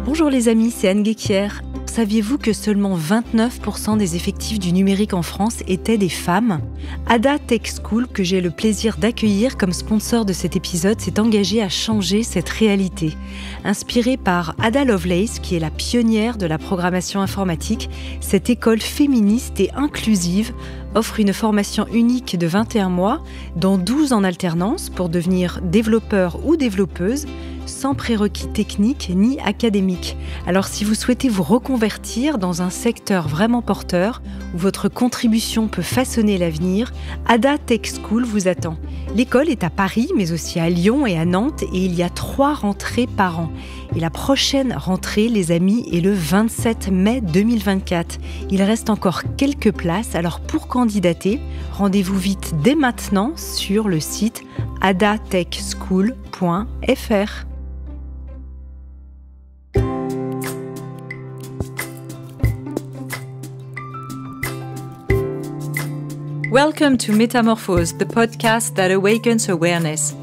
Bonjour les amis, c'est Ghesquière. Saviez-vous que seulement 29% des effectifs du numérique en France étaient des femmes ? Ada Tech School, que j'ai le plaisir d'accueillir comme sponsor de cet épisode, s'est engagée à changer cette réalité. Inspirée par Ada Lovelace, qui est la pionnière de la programmation informatique, cette école féministe et inclusive offre une formation unique de 21 mois, dont 12 en alternance pour devenir développeur ou développeuse, sans prérequis techniques ni académiques. Alors si vous souhaitez vous reconvertir dans un secteur vraiment porteur, où votre contribution peut façonner l'avenir, Ada Tech School vous attend. L'école est à Paris, mais aussi à Lyon et à Nantes, et il y a 3 rentrées par an. Et la prochaine rentrée, les amis, est le 27 mai 2024. Il reste encore quelques places, alors pour candidater, rendez-vous vite dès maintenant sur le site adatechschool.fr. Welcome to Métamorphose, the podcast that awakens awareness.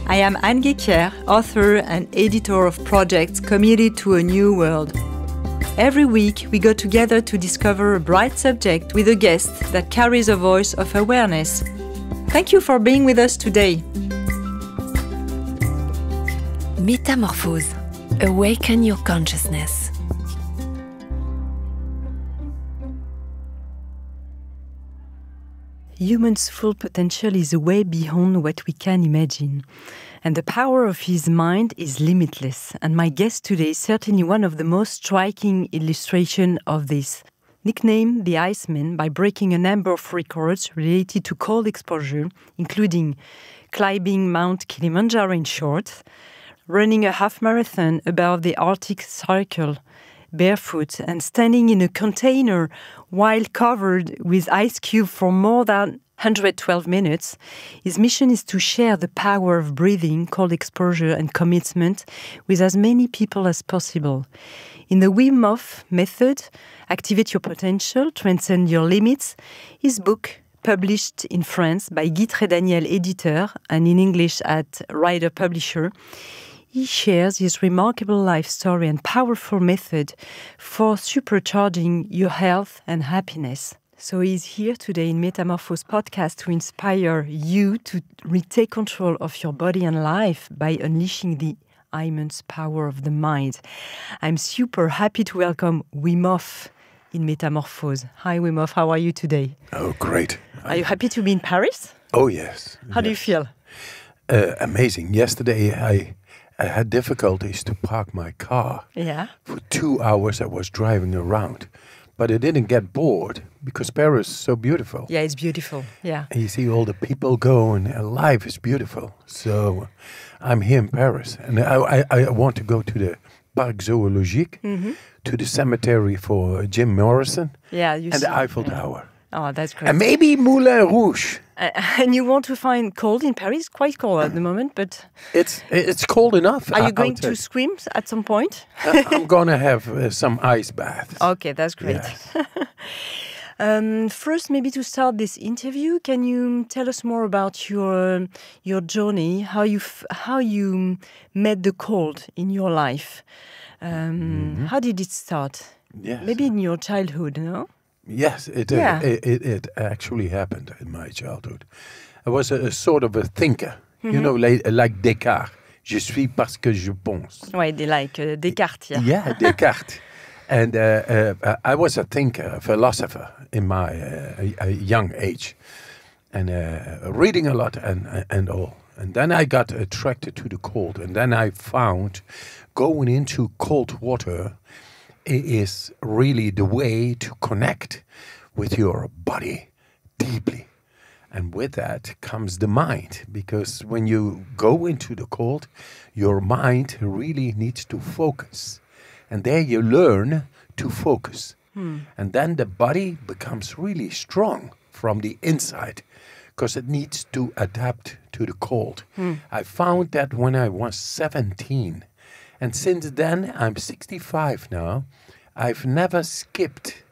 I am Ghesquière, author and editor of projects committed to a new world. Every week, we go together to discover a bright subject with a guest that carries a voice of awareness. Thank you for being with us today. Métamorphose. Awaken your consciousness. Human's full potential is way beyond what we can imagine. And the power of his mind is limitless. And my guest today is certainly one of the most striking illustrations of this. Nicknamed the Iceman by breaking a number of records related to cold exposure, including climbing Mount Kilimanjaro in shorts, running a half marathon above the Arctic Circle, barefoot, and standing in a container while covered with ice cubes for more than 112 minutes, his mission is to share the power of breathing, cold exposure, and commitment with as many people as possible. In the Wim Hof Method, Activate Your Potential, Transcend Your Limits, his book, published in France by Guy Trédaniel, editor, and in English at Writer Publisher, he shares his remarkable life story and powerful method for supercharging your health and happiness. So he's here today in Métamorphose podcast to inspire you to retake control of your body and life by unleashing the immense power of the mind. I'm super happy to welcome Wim Hof in Métamorphose. Hi Wim Hof, how are you today? Oh, great. Are you happy to be in Paris? Oh, yes. How do you feel? Amazing. Yesterday I had difficulties to park my car. Yeah. For 2 hours I was driving around. But I didn't get bored because Paris is so beautiful. Yeah, it's beautiful. Yeah. And you see all the people go and life is beautiful. So I'm here in Paris. And I want to go to the Parc Zoologique, to the cemetery for Jim Morrison, and the Eiffel Tower. Oh, that's great. And maybe Moulin Rouge. And you want to find cold in Paris? Quite cold at the moment, but... It's cold enough. Are you going to swim at some point? I'm going to have some ice baths. Okay, that's great. Yes. First, maybe to start this interview, can you tell us more about your journey, how you met the cold in your life? How did it start? Yes. Maybe in your childhood, no? Yes, it actually happened in my childhood. I was a sort of a thinker, you know, like Descartes. Je suis parce que je pense. Ouais, like Descartes. Yeah, Descartes. And I was a thinker, a philosopher in my young age, and reading a lot and all. And then I got attracted to the cold, and then I found going into cold water is really the way to connect with your body deeply. And with that comes the mind, because when you go into the cold, your mind really needs to focus. And there you learn to focus. And then the body becomes really strong from the inside, because it needs to adapt to the cold. I found that when I was 17. And since then, I'm 65 now, I've never skipped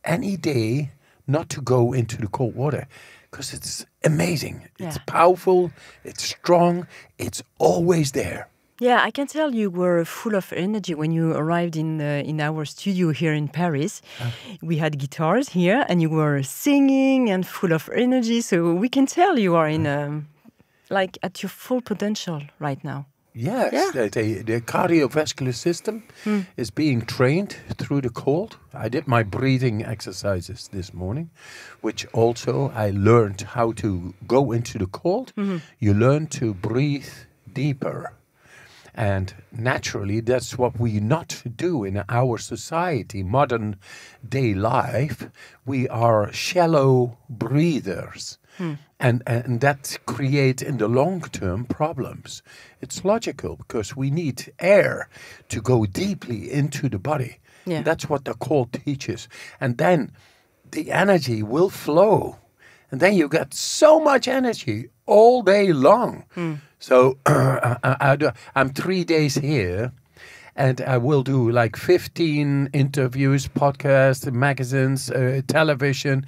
any day not to go into the cold water, because it's amazing. Yeah. It's powerful, it's strong, it's always there. Yeah, I can tell you were full of energy when you arrived in our studio here in Paris. We had guitars here, and you were singing and full of energy. So we can tell you are in like at your full potential right now. Yes, Yeah. the cardiovascular system is being trained through the cold. I did my breathing exercises this morning, which also I learned how to go into the cold. You learn to breathe deeper. And naturally, that's what we not do in our society, modern day life. We are shallow breathers. And that creates in the long term problems. It's logical because we need air to go deeply into the body. Yeah. That's what the cold teaches. And then the energy will flow. And then you get so much energy all day long. So I'm 3 days here. And I will do like 15 interviews, podcasts, magazines, television.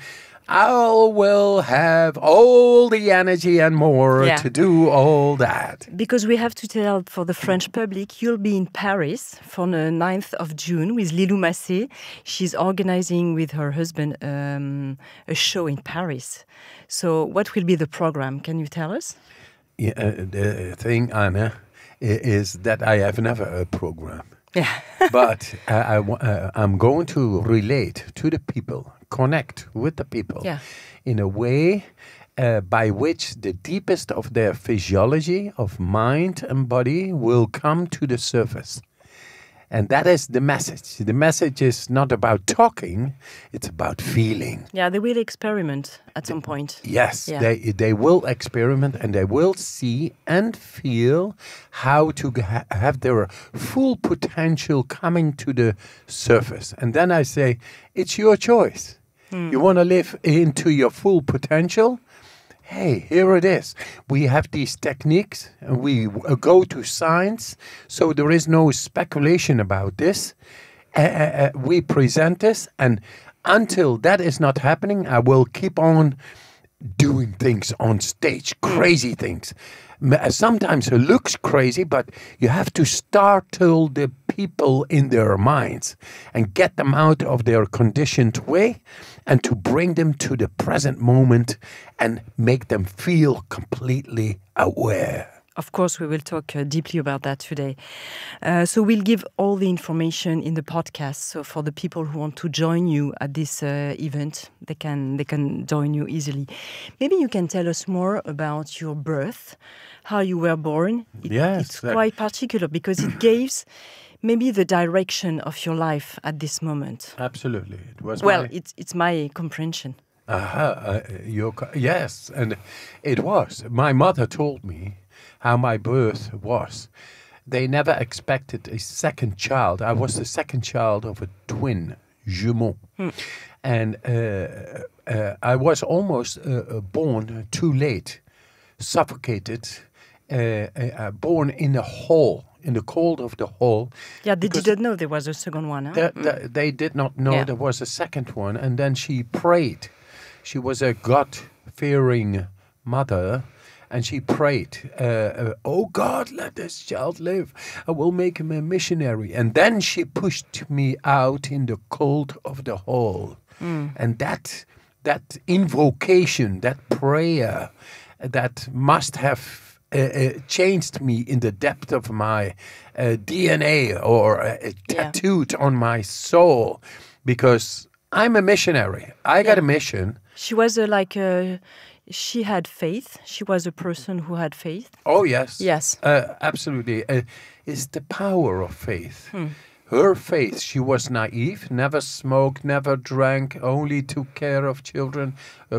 I will have all the energy and more to do all that. Because we have to tell for the French public, you'll be in Paris for the 9th of June with Lilou Massé. She's organizing with her husband a show in Paris. So what will be the program? Can you tell us? Yeah, the thing, Anna, is that I have never a program. Yeah. But I'm going to relate to the people, connect with the people in a way by which the deepest of their physiology of mind and body will come to the surface. And that is the message. The message is not about talking, it's about feeling. Yeah, they will experiment at some point. Yes, they will experiment and they will see and feel how to have their full potential coming to the surface. And then I say, it's your choice. You want to live into your full potential? Hey, here it is. We have these techniques and we go to science, so there is no speculation about this. We present this, and until that is not happening, I will keep on doing things on stage, crazy things. Sometimes it looks crazy, but you have to startle the people in their minds and get them out of their conditioned way and to bring them to the present moment and make them feel completely aware. Of course, we will talk deeply about that today. So we'll give all the information in the podcast. So for the people who want to join you at this event, they can join you easily. Maybe you can tell us more about your birth, how you were born. It's quite particular because it gives maybe the direction of your life at this moment. Absolutely. It was it's my comprehension. Yes, and it was. My mother told me how my birth was. They never expected a second child. I was the second child of a twin, jumeau. And I was almost born too late, suffocated, born in a hall, in the cold of the hall. Yeah, they didn't know there was a second one. Huh? They did not know there was a second one. And then she prayed. She was a God-fearing mother. And she prayed, oh God, let this child live. I will make him a missionary. And then she pushed me out in the cold of the hall. And that invocation, that prayer, that must have changed me in the depth of my DNA or tattooed on my soul. Because I'm a missionary. I got a mission. She was she had faith. She was a person who had faith. Oh, yes. Yes. Absolutely. It's the power of faith. Her faith, she was naive, never smoked, never drank, only took care of children,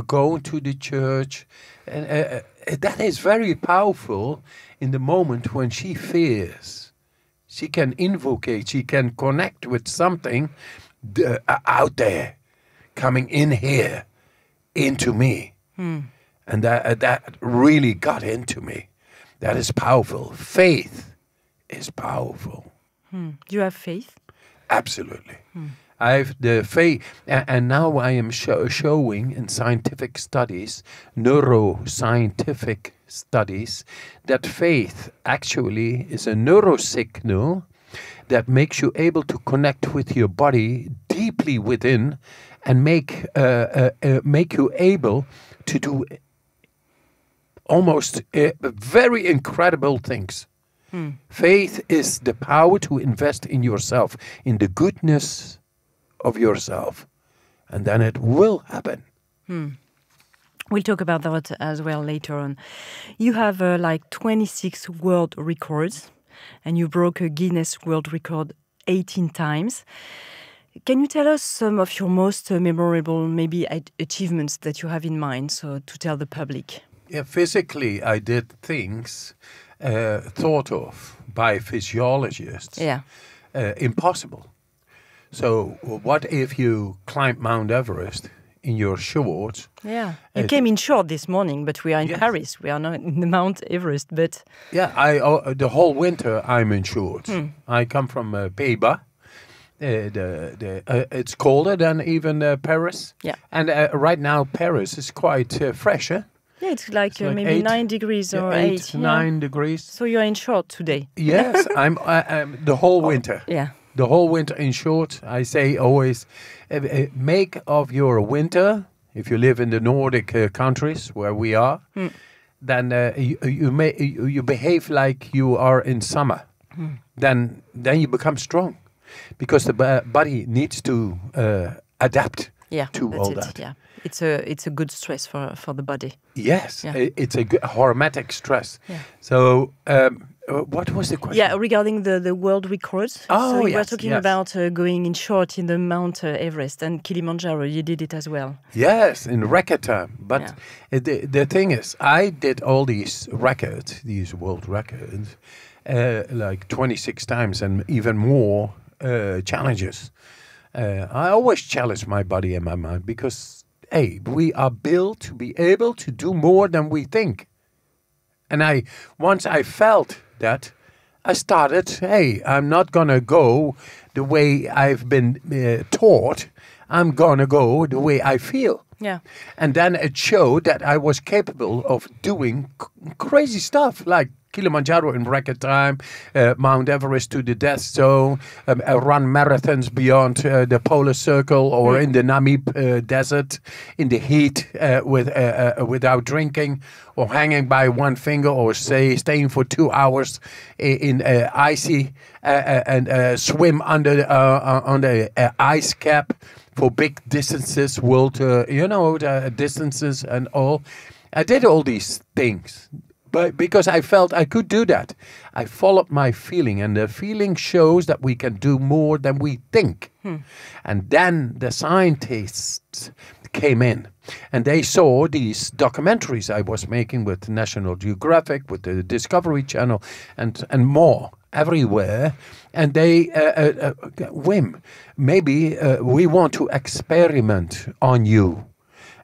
going to the church. And that is very powerful in the moment when she fears. She can invocate, she can connect with something out there, coming in here, into me. And that really got into me. That is powerful. Faith is powerful. You have faith? Absolutely. I've the faith, and now I am showing in scientific studies, neuroscientific studies, that faith actually is a neurosignal that makes you able to connect with your body deeply within, and make you able to do almost very incredible things. Faith is the power to invest in yourself, in the goodness of yourself, and then it will happen. We'll talk about that as well later on. You have like 26 world records, and you broke a Guinness World Record 18 times. Can you tell us some of your most memorable, maybe achievements that you have in mind, so to tell the public? Yeah, physically, I did things thought of by physiologists impossible. So, what if you climb Mount Everest in your shorts? Yeah, you came in short this morning, but we are in Paris. We are not in the Mount Everest, but yeah, the whole winter I'm in shorts. I come from Pays-Bas. It's colder than even Paris. Yeah, and right now Paris is quite fresh. Yeah, it's like maybe 9 degrees or 9 degrees. So you're in short today. Yes, I'm the whole winter. Yeah. The whole winter in short. I say always, make of your winter, if you live in the Nordic countries where we are, then you behave like you are in summer. Then you become strong, because the body needs to adapt to all that. Yeah. It's a good stress for the body. Yes, it's a good hormetic stress. Yeah. So, what was the question? Yeah, regarding the world records. Oh, so you were talking about going in short in the Mount Everest and Kilimanjaro. You did it as well. Yes, in record time. But the thing is, I did all these records, these world records, like 26 times and even more challenges. I always challenge my body and my mind, because we are built to be able to do more than we think. And once I felt that, I started, I'm not going to go the way I've been taught. I'm going to go the way I feel. Yeah. And then it showed that I was capable of doing crazy stuff, like Kilimanjaro in record time, Mount Everest to the death zone, run marathons beyond the polar circle, or in the Namib desert in the heat without drinking, or hanging by one finger, or staying for 2 hours in icy and swim under the ice cap for big distances, world distances and all. I did all these things. But because I felt I could do that, I followed my feeling, and the feeling shows that we can do more than we think. And then the scientists came in, and they saw these documentaries I was making with National Geographic, with the Discovery Channel, and more everywhere. And they, Wim, maybe we want to experiment on you.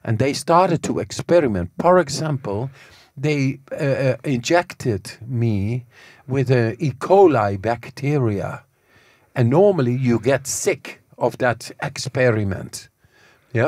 And they started to experiment. For example, they injected me with an E. coli bacteria. And normally you get sick of that experiment,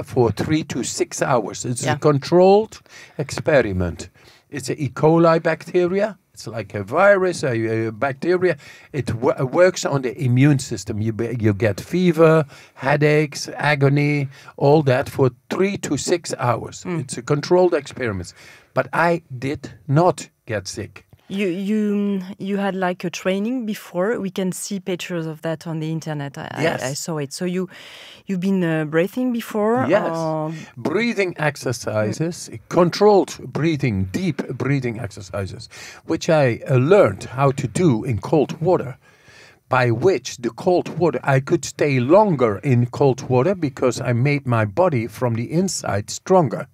for 3 to 6 hours. It's a controlled experiment. It's an E. coli bacteria. It's like a virus, a bacteria. It works on the immune system. You get fever, headaches, agony, all that for 3 to 6 hours. It's a controlled experiment. But I did not get sick. You had like a training before. We can see pictures of that on the internet. I saw it. So you've been breathing before? Yes. Breathing exercises, controlled breathing, deep breathing exercises, which I learned how to do in cold water, by which the cold water, I could stay longer in cold water because I made my body from the inside stronger.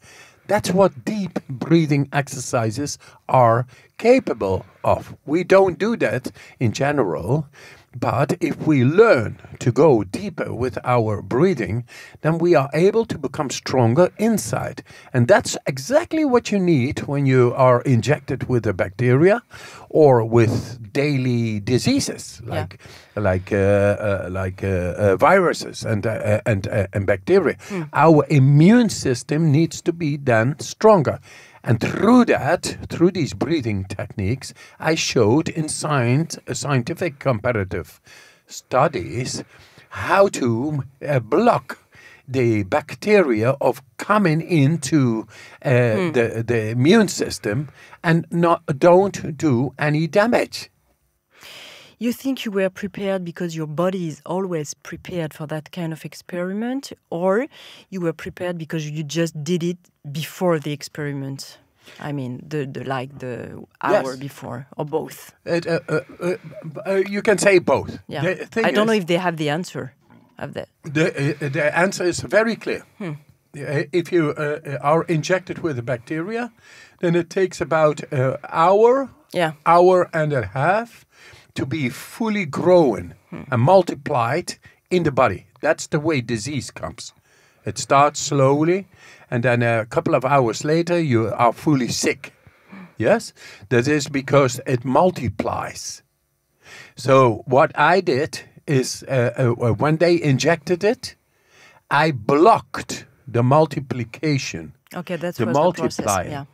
That's what deep breathing exercises are capable of. We don't do that in general. But if we learn to go deeper with our breathing, then we are able to become stronger inside. And that's exactly what you need when you are injected with a bacteria or with daily diseases like viruses and bacteria. Our immune system needs to be then stronger. And through these breathing techniques, I showed in scientific comparative studies how to block the bacteria of coming into the immune system and don't do any damage. You think you were prepared because your body is always prepared for that kind of experiment, or you were prepared because you just did it before the experiment? I mean, the hour before, or both? You can say both. Yeah. I don't know if they have the answer of that. The answer is very clear. If you are injected with a bacteria, then it takes about an hour and a half to be fully grown and multiplied in the body. That's the way disease comes. It starts slowly, and then a couple of hours later, you are fully sick. Yes? That is because it multiplies. So what I did is, when they injected it, I blocked the multiplication. Okay, that's the was multiplying. The process. Yeah.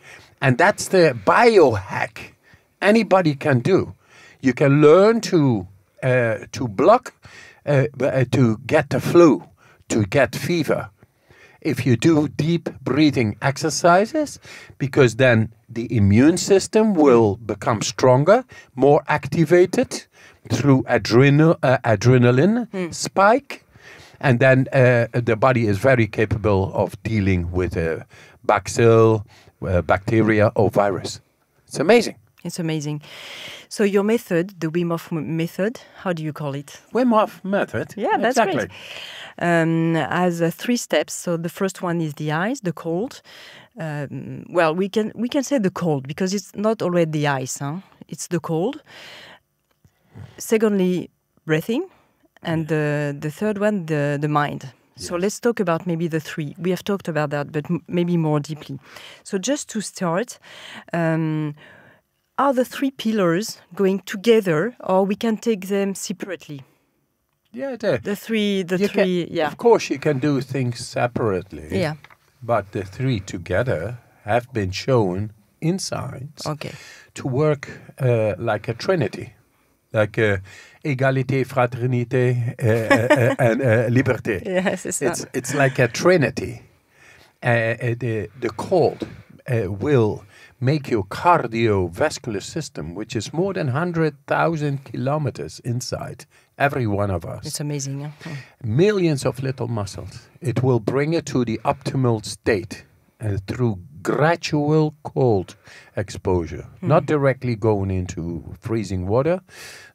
And that's the biohack anybody can do. You can learn to block, to get the flu, to get fever. If you do deep breathing exercises, because then the immune system will become stronger, more activated through adrenaline spike. And then the body is very capable of dealing with a bacille, bacteria or virus. It's amazing. It's amazing. So your method, the Wim Hof Method, how do you call it? Wim Hof Method. Yeah, that's exactly. Great. Has 3 steps. So the first one is the ice, the cold. Well, we can say the cold because it's not already the ice. It's the cold. Secondly, breathing. And the third one, the mind. Yes. So let's talk about maybe the 3. We have talked about that, but maybe more deeply. So just to start, are the 3 pillars going together, or we can take them separately? Yeah, the three. Yeah. Of course, you can do things separately. Yeah. But the 3 together have been shown in science to work like a trinity, like égalité, fraternité, and liberté. Yes, it's like a trinity. The cold will make your cardiovascular system, which is more than 100,000 kilometers inside every one of us. It's amazing. Yeah? Millions of little muscles. It will bring it to the optimal state through gradual cold exposure. Not directly going into freezing water.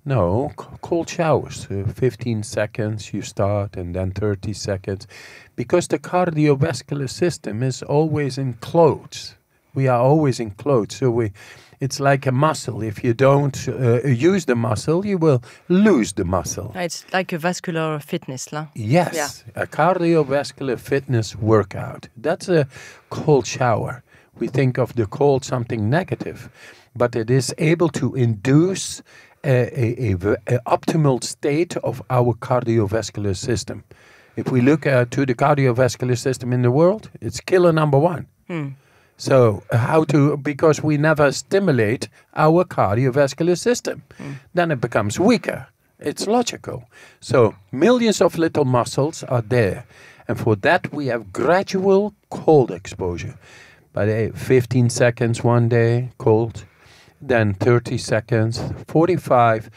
No, cold showers. 15 seconds you start and then 30 seconds. Because the cardiovascular system is always in clothes. We are always in clothes, so it's like a muscle. If you don't use the muscle, you will lose the muscle. It's like a vascular fitness, lah. Yes, a cardiovascular fitness workout. That's a cold shower. We think of the cold something negative, but it is able to induce a optimal state of our cardiovascular system. If we look to the cardiovascular system in the world, it's killer number 1. So because we never stimulate our cardiovascular system, then it becomes weaker. It's logical. So millions of little muscles are there. And for that, we have gradual cold exposure. By 15 seconds one day, cold, then 30 seconds, 45,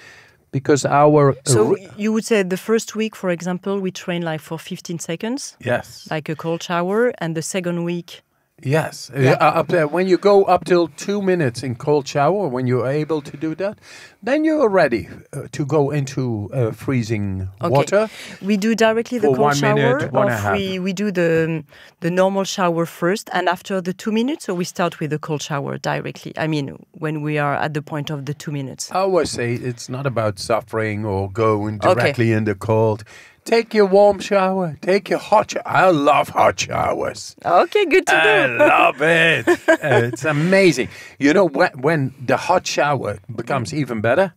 because our... So you would say the first week, for example, we train like for 15 seconds? Yes. Like a cold shower, and the second week... Yes. Up there, when you go up till 2 minutes in cold shower, when you're able to do that, then you're ready to go into freezing water. We do directly the For cold 1 shower, minute, one and a or half. we do the normal shower first, and after the 2 minutes, or we start with the cold shower directly? I mean, when we are at the point of the 2 minutes. I always say it's not about suffering or going directly in the cold. Take your warm shower. Take your hot shower. I love hot showers. Okay, good to I know. love it. It's amazing. You know, when the hot shower becomes even better,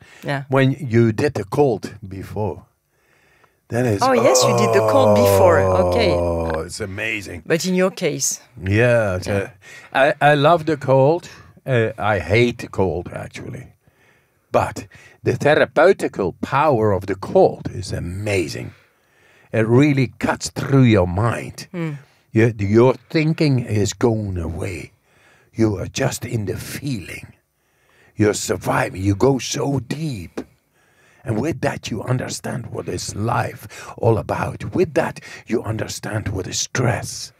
when you did the cold before. Then it's, yes, you did the cold before. Okay. Oh, it's amazing. But in your case. Yeah. I love the cold. I hate the cold, actually. But the therapeutical power of the cold is amazing. It really cuts through your mind. Your thinking is going away. You are just in the feeling. You're surviving. You go so deep. And with that, you understand what is life all about. With that, you understand what is stress.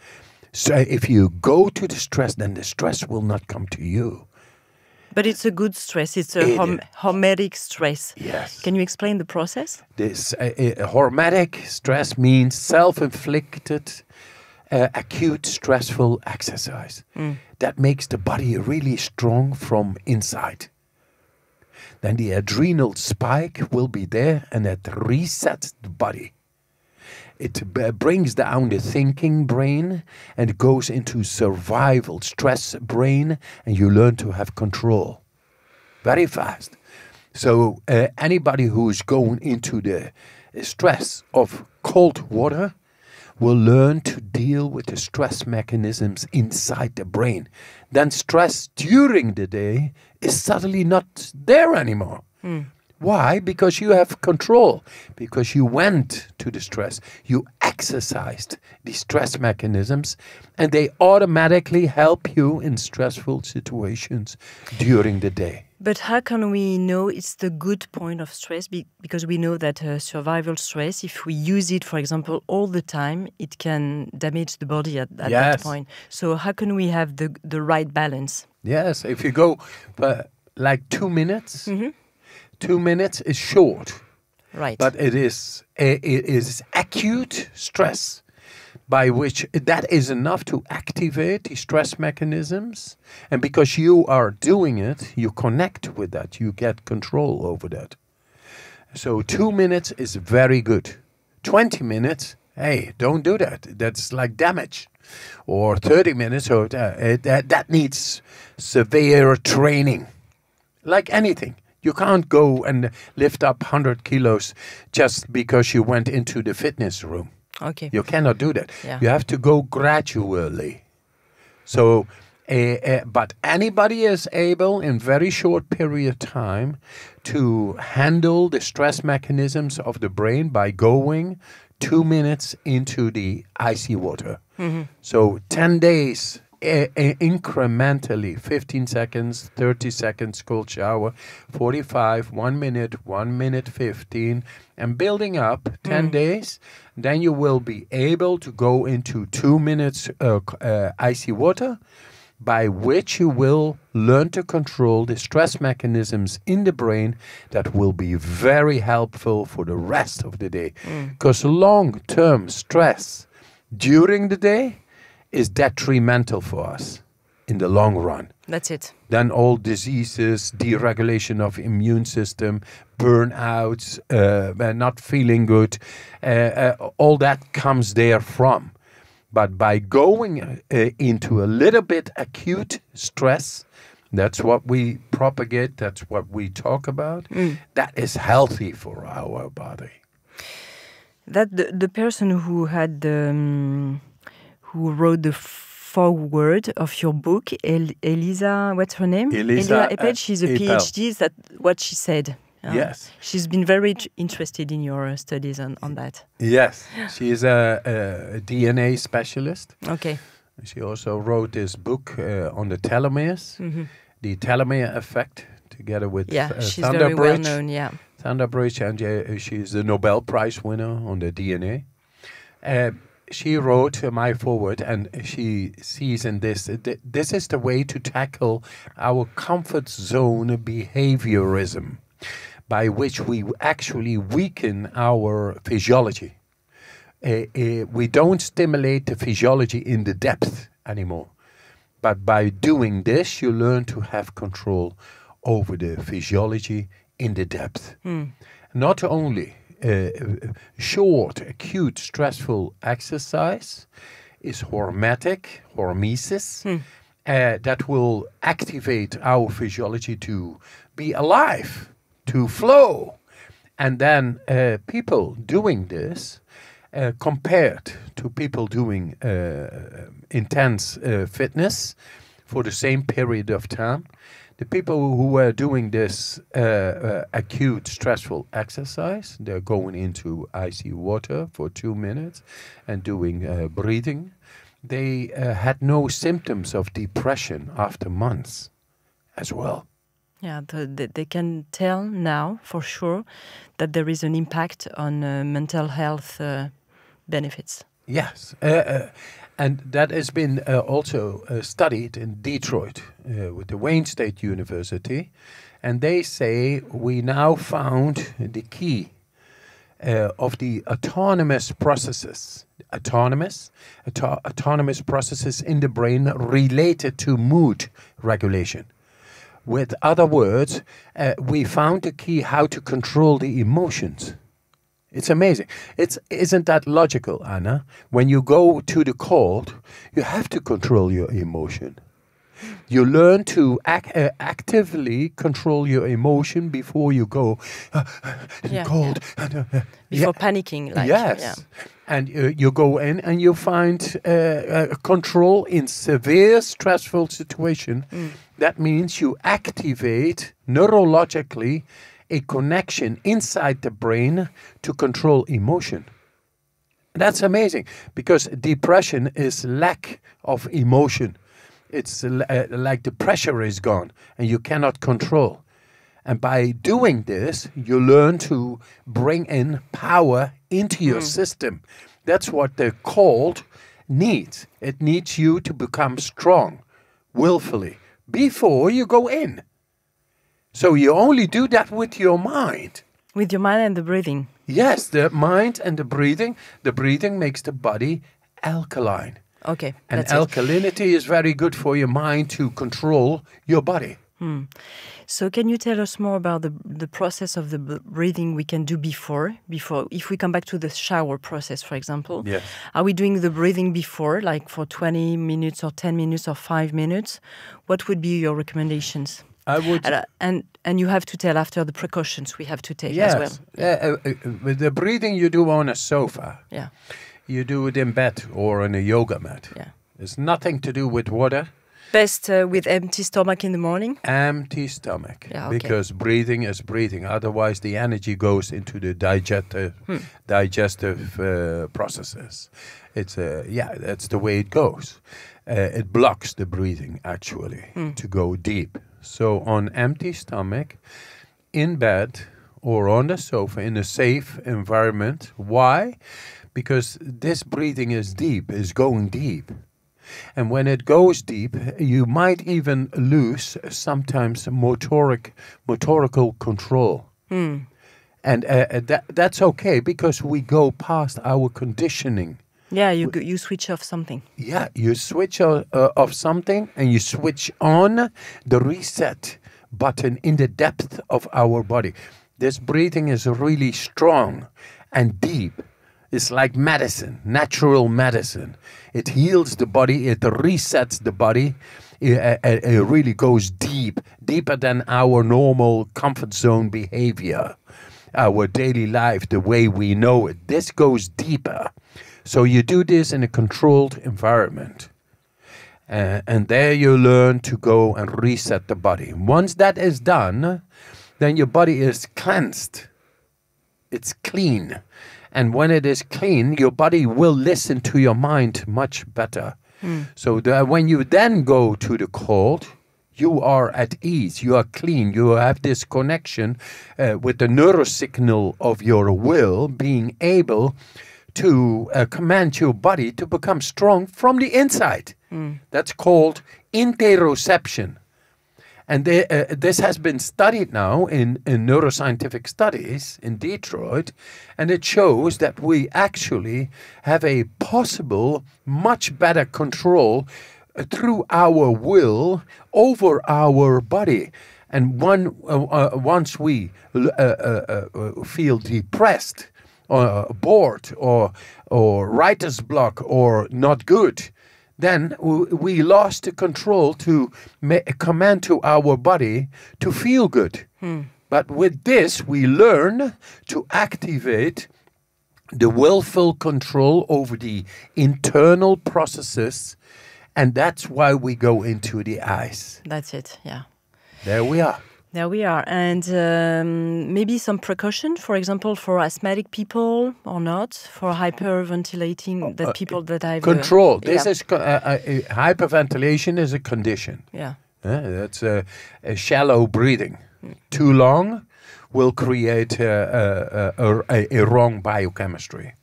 So if you go to the stress, then the stress will not come to you. But it's a good stress. It's a hormetic stress. Yes. Can you explain the process? This hormetic stress means self-inflicted, acute, stressful exercise that makes the body really strong from inside. Then the adrenal spike will be there, and it resets the body. It brings down the thinking brain and goes into survival stress brain, and you learn to have control very fast. So anybody who's going into the stress of cold water will learn to deal with the stress mechanisms inside the brain. Then stress during the day is suddenly not there anymore. Why? Because you have control. Because you went to the stress. You exercised the stress mechanisms, and they automatically help you in stressful situations during the day. But how can we know it's the good point of stress? Because we know that survival stress, if we use it, for example, all the time, it can damage the body at that point. So how can we have the right balance? Yes, if you go like 2 minutes, 2 minutes is short. Right. But it is acute stress, by which that is enough to activate the stress mechanisms. And because you are doing it, you connect with that. You get control over that. So 2 minutes is very good. 20 minutes, hey, don't do that. That's like damage. Or 30 minutes, that needs severe training. Like anything. You can't go and lift up 100 kilos just because you went into the fitness room. Okay. You cannot do that. Yeah. You have to go gradually. So, but anybody is able in very short period of time to handle the stress mechanisms of the brain by going 2 minutes into the icy water. So 10 days incrementally, 15 seconds, 30 seconds cold shower, 45, 1 minute, 1 minute 15, and building up 10 days, then you will be able to go into 2 minutes icy water, by which you will learn to control the stress mechanisms in the brain that will be very helpful for the rest of the day. Because long-term stress during the day is detrimental for us in the long run. That's it. Then all diseases, deregulation of immune system, burnouts, not feeling good, all that comes there from. But by going into a little bit acute stress, that's what we propagate, that's what we talk about, that is healthy for our body. That the person who had who wrote the foreword of your book, Elisa, what's her name? Elisa Eppel. She's a PhD. Is that what she said? Yes. She's been very interested in your studies on that. Yes. She is a DNA specialist. Okay. She also wrote this book on the telomeres, the telomere effect, together with she's very well known, Thunderbridge, and she's the Nobel Prize winner on the DNA. she wrote my foreword, and she sees in this, this is the way to tackle our comfort zone behaviorism, by which we actually weaken our physiology. We don't stimulate the physiology in the depth anymore. But by doing this, you learn to have control over the physiology in the depth. Not only short, acute, stressful exercise is hormesis, that will activate our physiology to be alive, to flow. And then people doing this, compared to people doing intense fitness for the same period of time, the people who were doing this acute stressful exercise, they're going into icy water for 2 minutes and doing breathing. They had no symptoms of depression after months as well. Yeah, they can tell now for sure that there is an impact on mental health benefits. Yes, and that has been also studied in Detroit with the Wayne State University, and they say we now found the key of the autonomous processes, autonomous processes in the brain related to mood regulation. With other words, we found the key how to control the emotions. It's amazing. Isn't that logical, Anna? When you go to the cold, you have to control your emotion. You learn to actively control your emotion before you go cold. Before panicking. Yes. And you go in and you find control in severe stressful situation. That means you activate neurologically a connection inside the brain to control emotion. That's amazing, because depression is lack of emotion. It's like the pressure is gone and you cannot control. And by doing this, you learn to bring in power into your system. That's what the cold needs. It needs you to become strong, willfully, before you go in. So you only do that with your mind. With your mind and the breathing. Yes, the mind and the breathing. The breathing makes the body alkaline. Okay. And alkalinity is very good for your mind to control your body. So can you tell us more about the process of the breathing we can do before? If we come back to the shower process, for example, yes. Are we doing the breathing before, like for 20 minutes or 10 minutes or 5 minutes? What would be your recommendations? I would, and you have to tell after the precautions we have to take yes. as well. With the breathing you do on a sofa. Yeah. You do it in bed or on a yoga mat. Yeah. It's nothing to do with water. Best with empty stomach in the morning? Empty stomach. Yeah, okay. Because breathing is breathing. Otherwise, the energy goes into the digestive processes. It's that's the way it goes. It blocks the breathing, actually, to go deep. So on empty stomach, in bed or on the sofa, in a safe environment. Why? Because this breathing is deep, is going deep. And when it goes deep, you might even lose sometimes motorical control. And that's okay, because we go past our conditioning. Yeah, you switch off something. Yeah, you switch off something and you switch on the reset button in the depth of our body. This breathing is really strong and deep. It's like medicine, natural medicine. It heals the body, it resets the body. It really goes deep, deeper than our normal comfort zone behavior, our daily life, the way we know it. This goes deeper. So you do this in a controlled environment. And there you learn to go and reset the body. Once that is done, then your body is cleansed. It's clean. And when it is clean, your body will listen to your mind much better. So when you then go to the cold, you are at ease, you are clean, you have this connection with the neurosignal of your will being able to command your body to become strong from the inside. That's called interoception. And this has been studied now in neuroscientific studies in Detroit, and it shows that we actually have a possible much better control through our will over our body. And once we feel depressed or bored or writer's block or not good, then we lost the control to command to our body to feel good. But with this, we learn to activate the willful control over the internal processes, and that's why we go into the eyes. That's it, yeah. There we are. There we are. And maybe some precaution, for example, for asthmatic people or not, for hyperventilating, that people that have... Control. This is hyperventilation is a condition. Yeah. That's a shallow breathing. Too long will create a wrong biochemistry.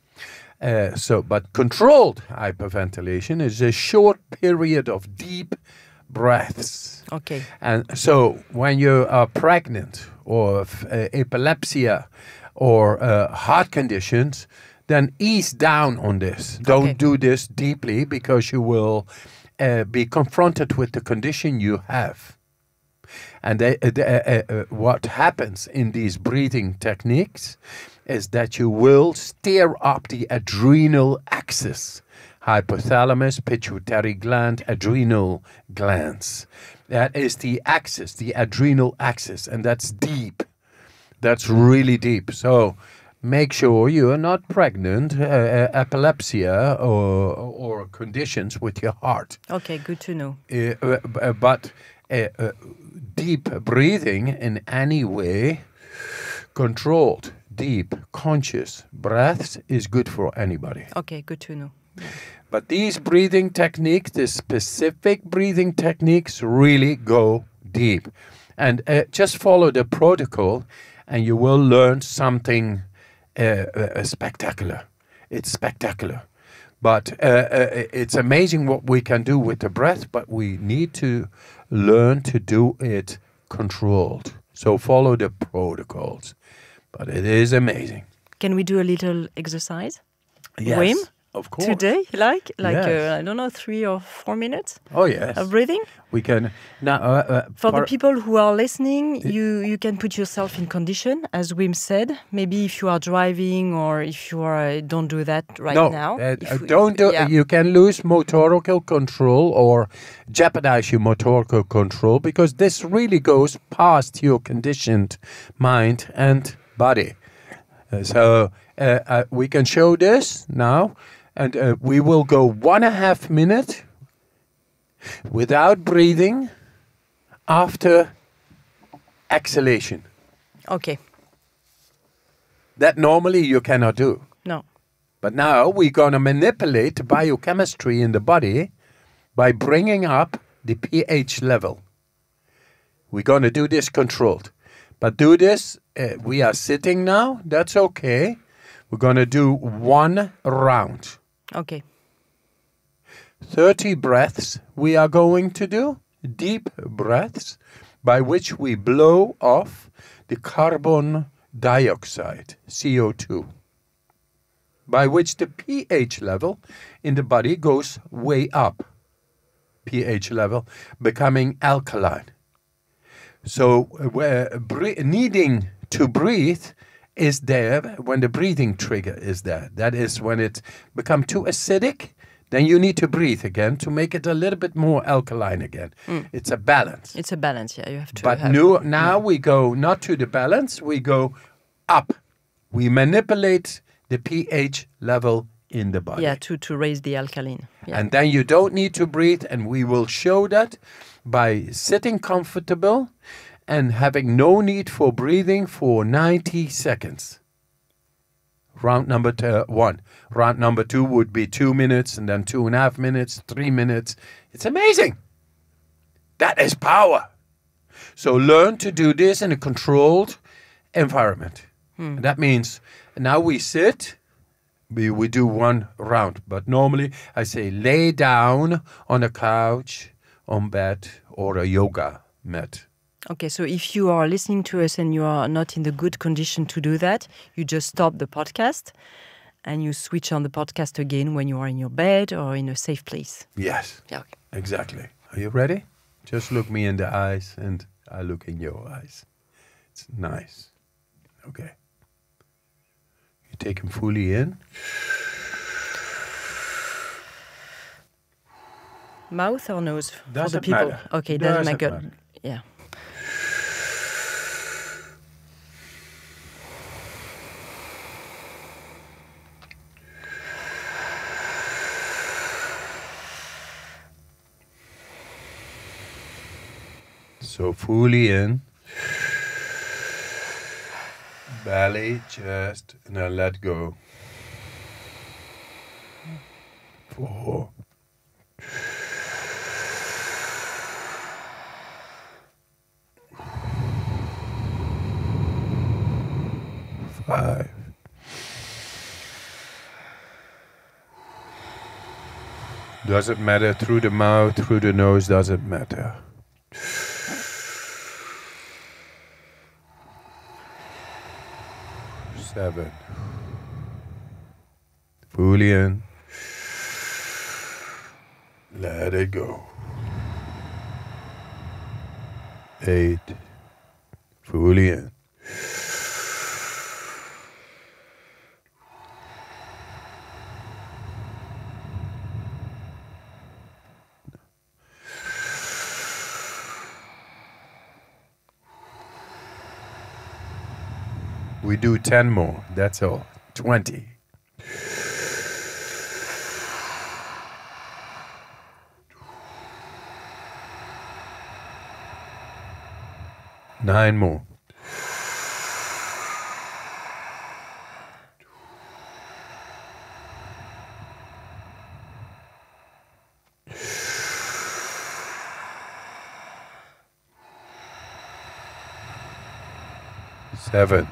But controlled hyperventilation is a short period of deep breaths. Okay. And so when you are pregnant or epilepsy or heart conditions, then ease down on this. Don't do this deeply because you will be confronted with the condition you have. And what happens in these breathing techniques is that you will stir up the adrenal axis. Hypothalamus, pituitary gland, adrenal glands. That is the axis, the adrenal axis, and that's deep. That's really deep. So make sure you are not pregnant, epilepsy, or conditions with your heart. Okay, good to know. But deep breathing in any way, controlled, deep, conscious breaths is good for anybody. Okay, good to know. But these breathing techniques, the specific breathing techniques, really go deep. And just follow the protocol and you will learn something spectacular. It's spectacular. But it's amazing what we can do with the breath, but we need to learn to do it controlled. So follow the protocols. But it is amazing. Can we do a little exercise? Yes. Wim? Of course. Today, like Yes. I don't know, 3 or 4 minutes Oh, yes. of breathing? We can now For the people who are listening, you can put yourself in condition, as Wim said. Maybe if you are driving or if you are, don't do that now. Don't do. Yeah. You can lose motorical control or jeopardize your motorical control because this really goes past your conditioned mind and body. So we can show this now. And we will go 1.5 minutes without breathing after exhalation. Okay. That normally you cannot do. No. But now we're going to manipulate the biochemistry in the body by bringing up the pH level. We're going to do this controlled. But do this, we are sitting now, that's okay. We're going to do 1 round. Okay. 30 breaths we are going to do, deep breaths, by which we blow off the carbon dioxide, CO2, by which the pH level in the body goes way up, pH level, becoming alkaline. So needing to breathe is there when the breathing trigger is there. That is when it becomes too acidic, then you need to breathe again to make it a little bit more alkaline again. It's a balance. It's a balance, yeah. You have to. But now we go not to the balance, we go up. We manipulate the pH level in the body. Yeah, to raise the alkaline. Yeah. And then you don't need to breathe, and we will show that by sitting comfortable and having no need for breathing for 90 seconds. Round number 1. Round number 2 would be 2 minutes, and then 2.5 minutes, 3 minutes. It's amazing. That is power. So learn to do this in a controlled environment. And that means now we sit we do one round, but normally I say lay down on a couch, on bed, or a yoga mat. Okay, so if you are listening to us and you are not in the good condition to do that, you just stop the podcast and you switch on the podcast again when you are in your bed or in a safe place. Yes, Yeah, okay. exactly. Are you ready? Just look me in the eyes and I look in your eyes. It's nice. Okay. You take them fully in. Mouth or nose for the Doesn't people? matter. Okay, doesn't matter. matter. Yeah. So fully in. Belly, chest, and then let go. 4. 5. 'Doesn't matter through the mouth, through the nose, doesn't matter. 7. Fully in. Let it go. 8. Fully in. 'We do 10 more, that's all. 20. 9 more. 7.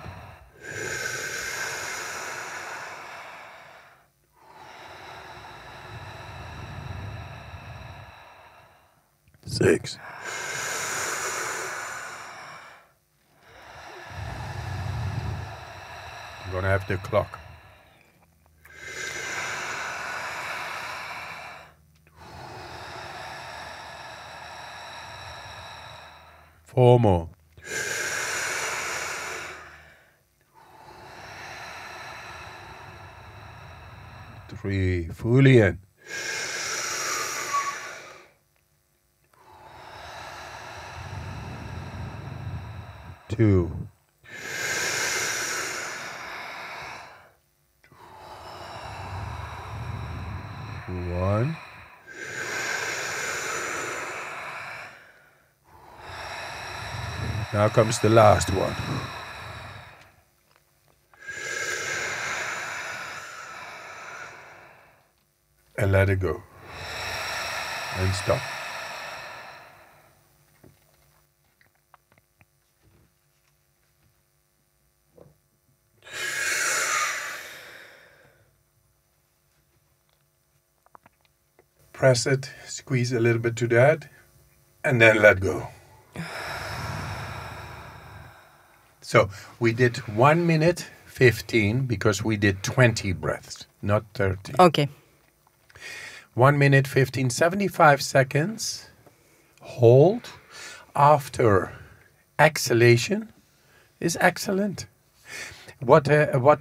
6. 'I'm gonna have the clock. 4 more. 3. Fully in. 2. 1. Now comes the last one. And let it go. And stop. Press it, squeeze a little bit to that, and then let go. So we did 1 minute 15 because we did 20 breaths, not 30. Okay. 1 minute 15, 75 seconds. Hold. After exhalation is excellent. What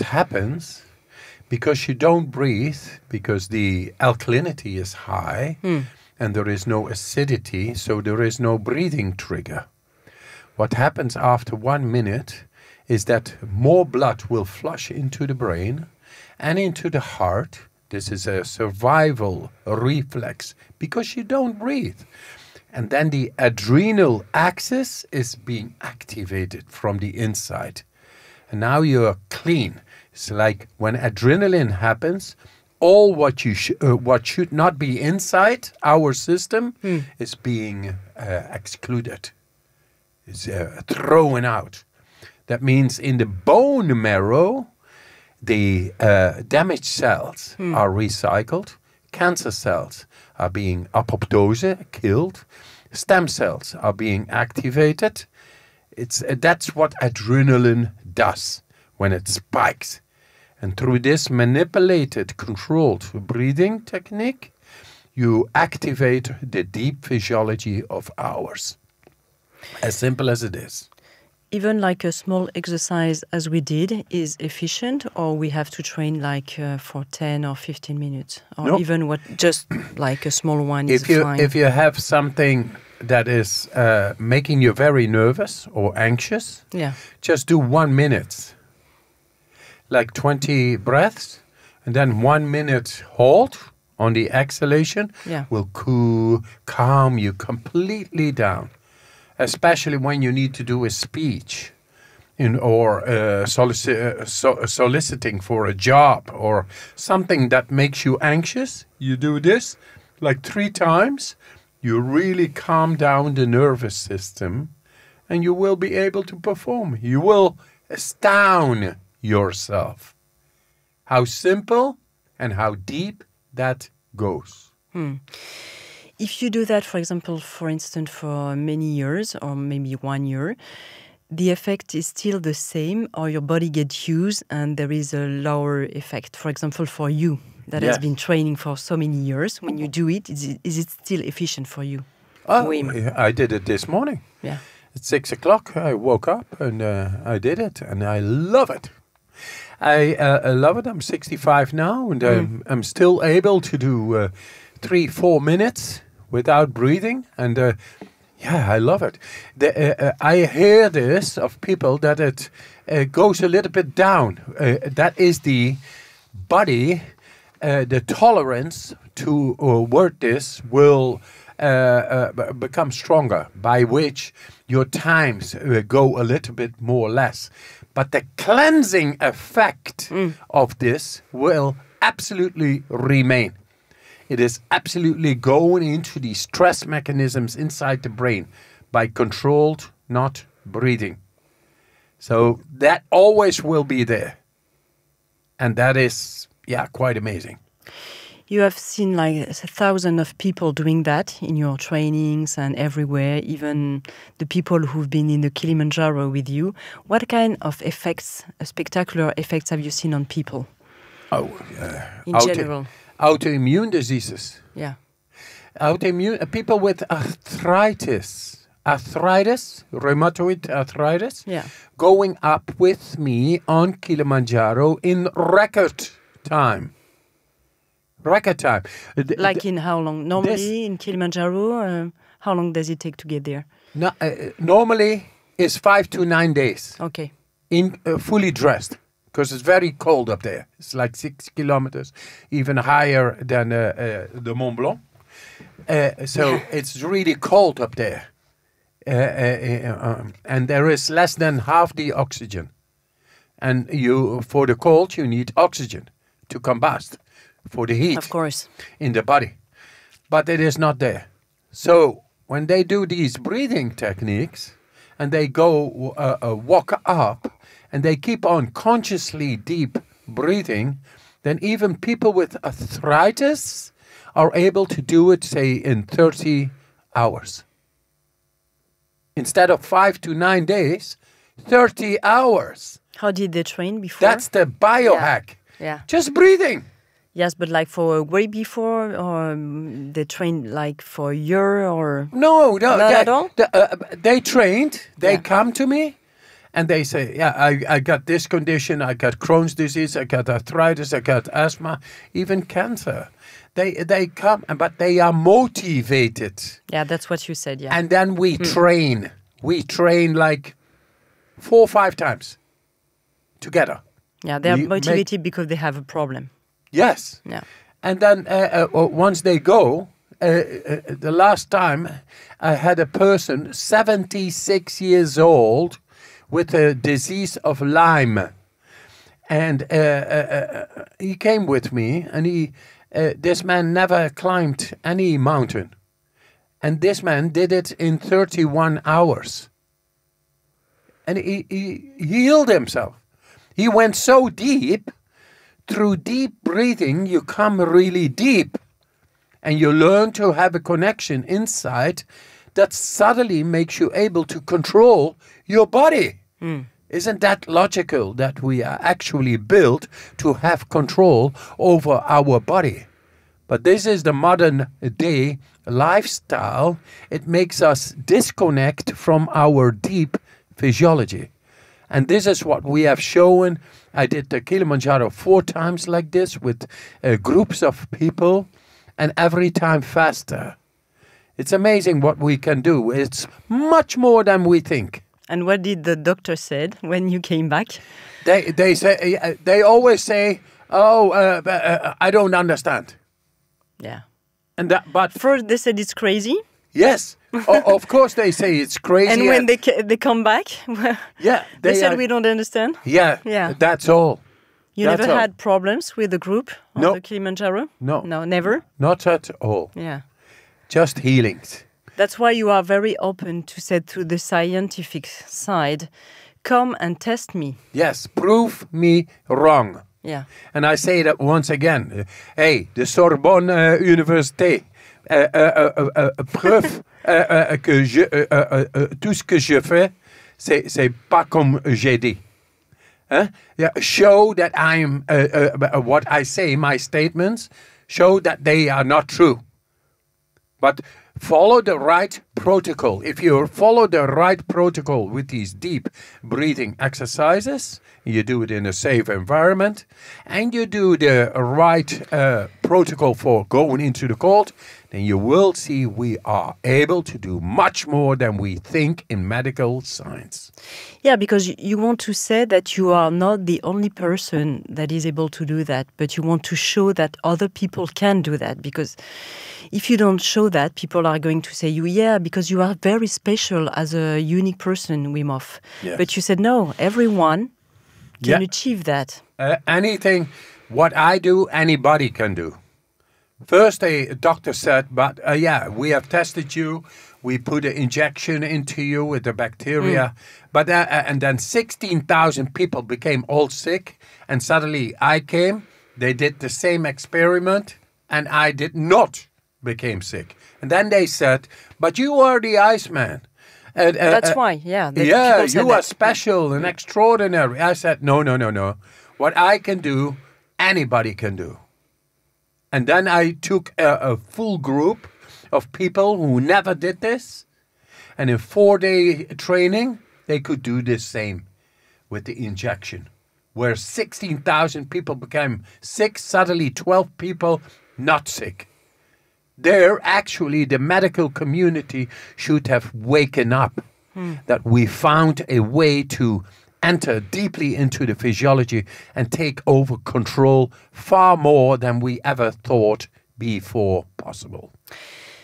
happens, because you don't breathe, because the alkalinity is high and there is no acidity, so there is no breathing trigger. What happens after 1 minute is that more blood will flush into the brain and into the heart. This is a survival reflex because you don't breathe. And then the adrenal axis is being activated from the inside. And now you're clean. It's like when adrenaline happens, all what should not be inside our system is being excluded. It's thrown out. That means in the bone marrow, the damaged cells are recycled, cancer cells are being apoptose, killed, stem cells are being activated. That's what adrenaline does when it spikes. And through this manipulated, controlled breathing technique, you activate the deep physiology of ours. As simple as it is. Even like a small exercise as we did is efficient, or we have to train like for 10 or 15 minutes? Or No. even just like a small one is fine? If you have something that is making you very nervous or anxious, just do 1 minute. Like 20 breaths, and then 1 minute hold on the exhalation will calm you completely down. Especially when you need to do a speech or soliciting for a job or something that makes you anxious. You do this like 3 times, you really calm down the nervous system and you will be able to perform. You will astound yourself. How simple and how deep that goes. If you do that, for example, for instance, for many years or maybe 1 year, the effect is still the same, or your body gets used and there is a lower effect. For example, for you that has been training for so many years, when you do it, is it still efficient for you? Wim? I did it this morning. Yeah. At 6 o'clock, I woke up and I did it, and I love it. I love it. I'm 65 now, and I'm still able to do 3-4 minutes without breathing, and I love it. I hear this of people that it goes a little bit down. That is the body, the tolerance to word this will become stronger, by which your times go a little bit more or less. But the cleansing effect of this will absolutely remain. It is absolutely going into the stress mechanisms inside the brain by controlled, not breathing. So that always will be there. And that is, quite amazing. You have seen like 1,000 of people doing that in your trainings and everywhere, even the people who've been in the Kilimanjaro with you. What kind of effects, spectacular effects, have you seen on people? In general. Autoimmune diseases. Yeah. People with arthritis, rheumatoid arthritis, going up with me on Kilimanjaro in record time. Like in how long? Normally in Kilimanjaro, how long does it take to get there? No, normally it's 5 to 9 days. Okay. In fully dressed, because it's very cold up there. It's like 6 kilometers, even higher than the Mont Blanc. So it's really cold up there. And there is less than half the oxygen. And for the cold, you need oxygen to combust. For the heat, of course, in the body, but it is not there. So when they do these breathing techniques and they go walk up and they keep on consciously deep breathing, then even people with arthritis are able to do it, say, in 30 hours. Instead of 5 to 9 days, 30 hours. How did they train before? That's the biohack. Yeah. Just breathing. Yes, but like for way before, or they trained like for a year, or no, not at all. They trained. They come to me, and they say, I got this condition. I got Crohn's disease. I got arthritis. I got asthma, even cancer. They come, but they are motivated. Yeah, that's what you said. Yeah, and then we train. We train like 4 or 5 times together. Yeah, they are motivated because they have a problem. Yes. Yeah. And then once they go, the last time I had a person 76 years old with a disease of Lyme. And he came with me, and this man never climbed any mountain. And this man did it in 31 hours. And he healed himself. He went so deep through deep breathing, you come really deep. And you learn to have a connection inside that suddenly makes you able to control your body. Isn't that logical that we are actually built to have control over our body? But this is the modern day lifestyle. It makes us disconnect from our deep physiology. And this is what we have shown. I did the Kilimanjaro 4 times like this with groups of people, and every time faster. It's amazing what we can do. It's much more than we think. And what did the doctor said when you came back? They always say, I don't understand. Yeah. But first they said it's crazy. Yes, of course they say it's crazy. And when they come back, they said we don't understand. Yeah, that's all. You never had problems with the group on the Kilimanjaro? No, never? Not at all. Yeah. Just healings. That's why you are very open to say to the scientific side, come and test me. Yes, prove me wrong. Yeah. And I say that once again. Hey, the Sorbonne Université, preuve que tout ce que je fais, c'est pas comme j'ai dit. Yeah, show that I am what I say, my statements, show that they are not true. But follow the right protocol. If you follow the right protocol with these deep breathing exercises, you do it in a safe environment, and you do the right protocol for going into the cold, then you will see we are able to do much more than we think in medical science. Yeah, because you want to say that you are not the only person that is able to do that, but you want to show that other people can do that. Because if you don't show that, people are going to say because you are very special as a unique person, Wim Hof. Yes. But you said, no, everyone can achieve that. Anything, what I do, anybody can do. First, a doctor said, but we have tested you. We put an injection into you with the bacteria. But and then 16,000 people became all sick. And suddenly I came. They did the same experiment. And I did not became sick. And then they said, but you are the Iceman. That's why, you are special and extraordinary. I said, no. What I can do, anybody can do. And then I took a full group of people who never did this. And in 4-day training, they could do the same with the injection. Where 16,000 people became sick, suddenly 12 people not sick. There, actually, the medical community should have waken up. That we found a way to enter deeply into the physiology and take over control far more than we ever thought before possible.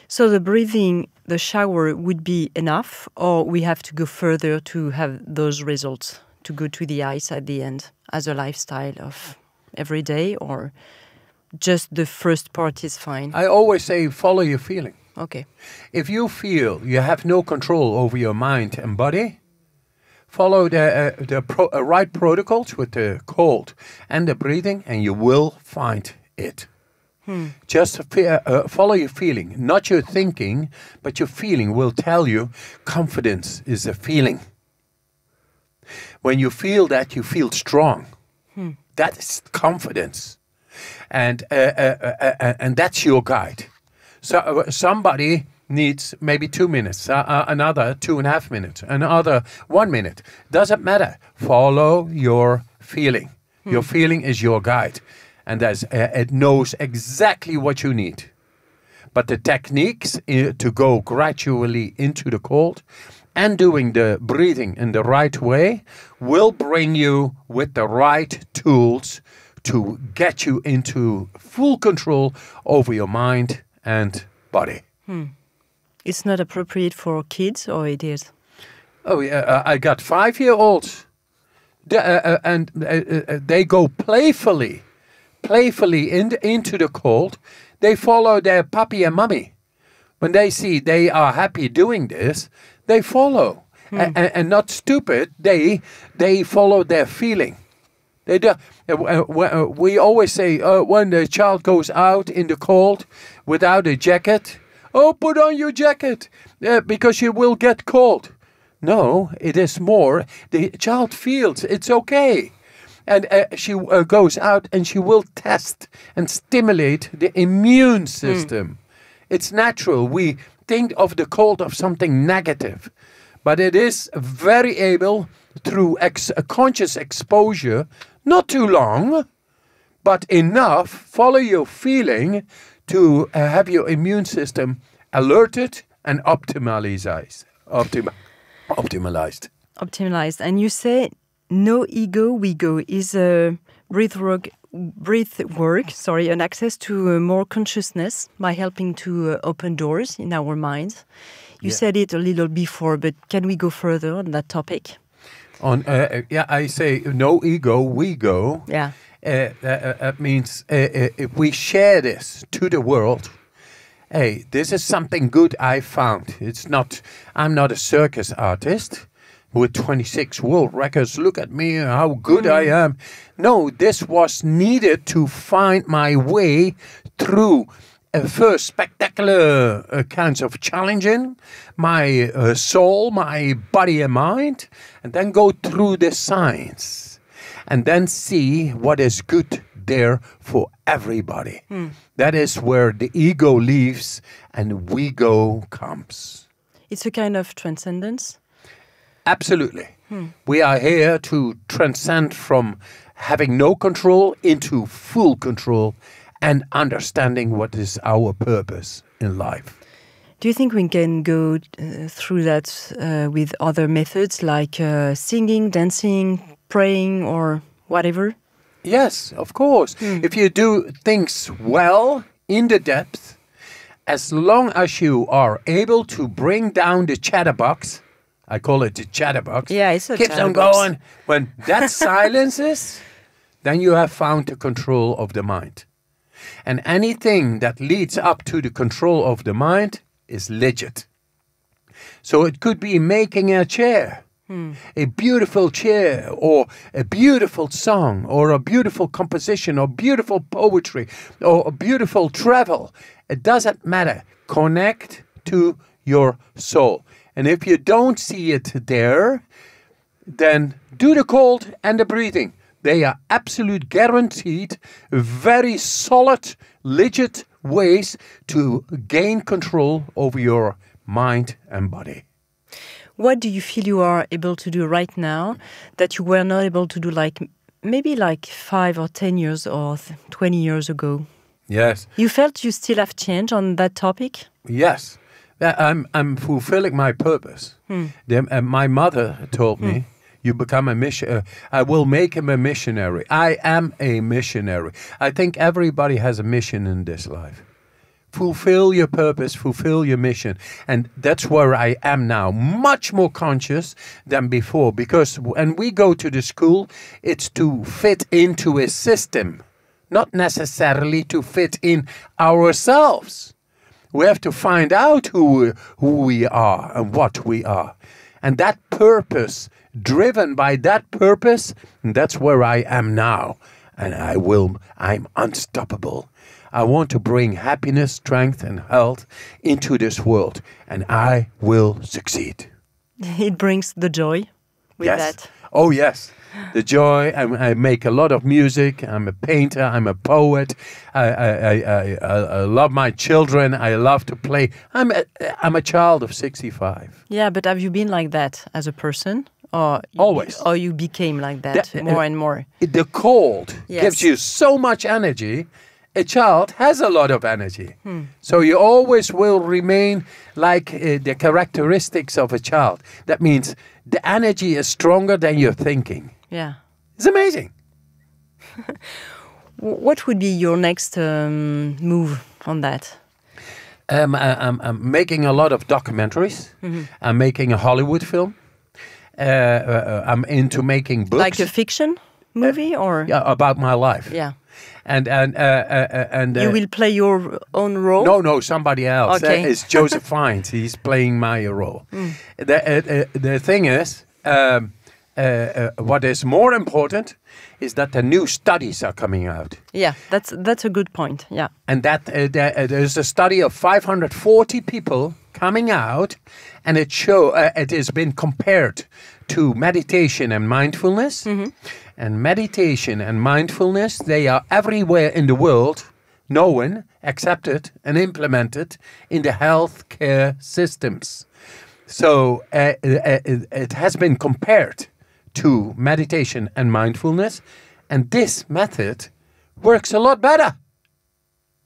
So the breathing, the shower would be enough, or we have to go further to have those results, to go to the ice at the end as a lifestyle of every day, or just the first part is fine? I always say follow your feeling. Okay. If you feel you have no control over your mind and body, follow the right protocols with the cold and the breathing, and you will find it. Just follow your feeling, not your thinking, but your feeling will tell you. Confidence is a feeling. When you feel that, you feel strong. That is confidence, and that's your guide. So somebody needs maybe 2 minutes, another 2.5 minutes, another 1 minute. Doesn't matter. Follow your feeling. Your feeling is your guide, and it knows exactly what you need. But the techniques to go gradually into the cold and doing the breathing in the right way will bring you with the right tools to get you into full control over your mind and body. It's not appropriate for kids, or it is? Oh, yeah, I got 5-year-olds, and they go playfully into the cold. They follow their papi and mummy. When they see they are happy doing this, they follow. And not stupid, they follow their feeling. They do. We always say when the child goes out in the cold without a jacket, oh, put on your jacket because you will get cold. No, it is more. The child feels it's okay. And she goes out and she will test and stimulate the immune system. It's natural. We think of the cold of something negative. But it is very able through conscious exposure, not too long, but enough, follow your feeling to have your immune system alerted and optimalized. Optimized. And you say no ego, we go is a breath work, an access to more consciousness by helping to open doors in our minds. You said it a little before, but can we go further on that topic? I say no ego, we go. Yeah. That means if we share this to the world, hey, this is something good I found. I'm not a circus artist with 26 world records. Look at me, how good I am. No, this was needed to find my way through first spectacular kinds of challenging my soul, my body and mind, and then go through the science and then see what is good there for everybody. That is where the ego leaves and we go comes. It's a kind of transcendence? Absolutely. We are here to transcend from having no control into full control and understanding what is our purpose in life. Do you think we can go through that with other methods like singing, dancing, praying, or whatever? Yes, of course. If you do things well, in the depth, as long as you are able to bring down the chatterbox, I call it the chatterbox. Yeah, it's a keeps chatterbox. on going. When that silences, then you have found the control of the mind. And anything that leads up to the control of the mind is legit. So it could be making a chair, a beautiful chair, or a beautiful song, or a beautiful composition, or beautiful poetry, or a beautiful travel. It doesn't matter. Connect to your soul. And if you don't see it there, then do the cold and the breathing. They are absolute guaranteed, very solid, legit ways to gain control over your mind and body. What do you feel you are able to do right now that you were not able to do maybe 5 or 10 years or 20 years ago? Yes. You felt you still have change on that topic? Yes. I'm fulfilling my purpose. My mother told me, you become a missionary. I will make him a missionary. I am a missionary. I think everybody has a mission in this life. Fulfill your purpose, fulfill your mission. And that's where I am now, much more conscious than before. Because when we go to the school, it's to fit into a system, not necessarily to fit in ourselves. We have to find out who we are and what we are. And that purpose, driven by that purpose, that's where I am now. And I'm unstoppable. I want to bring happiness, strength, and health into this world. And I will succeed. It brings the joy with that. Oh, yes. The joy. I make a lot of music. I'm a painter. I'm a poet. I love my children. I love to play. I'm a child of 65. Yeah, but have you been like that as a person? Or always. Or you became like that more and more? The cold gives you so much energy. A child has a lot of energy. So you always will remain like the characteristics of a child. That means the energy is stronger than your thinking. Yeah. It's amazing. What would be your next move on that? I'm making a lot of documentaries. I'm making a Hollywood film. I'm into making books. Like a fiction movie or? Yeah, about my life. Yeah. And you will play your own role? No, somebody else. Okay. It's Joseph Fiennes. He's playing my role. The thing is, what is more important is that the new studies are coming out. Yeah, that's a good point. Yeah. And that there's a study of 540 people coming out, and it has been compared to meditation and mindfulness. And meditation and mindfulness, they are everywhere in the world, known, accepted, and implemented in the healthcare systems. So it has been compared to meditation and mindfulness, and this method works a lot better.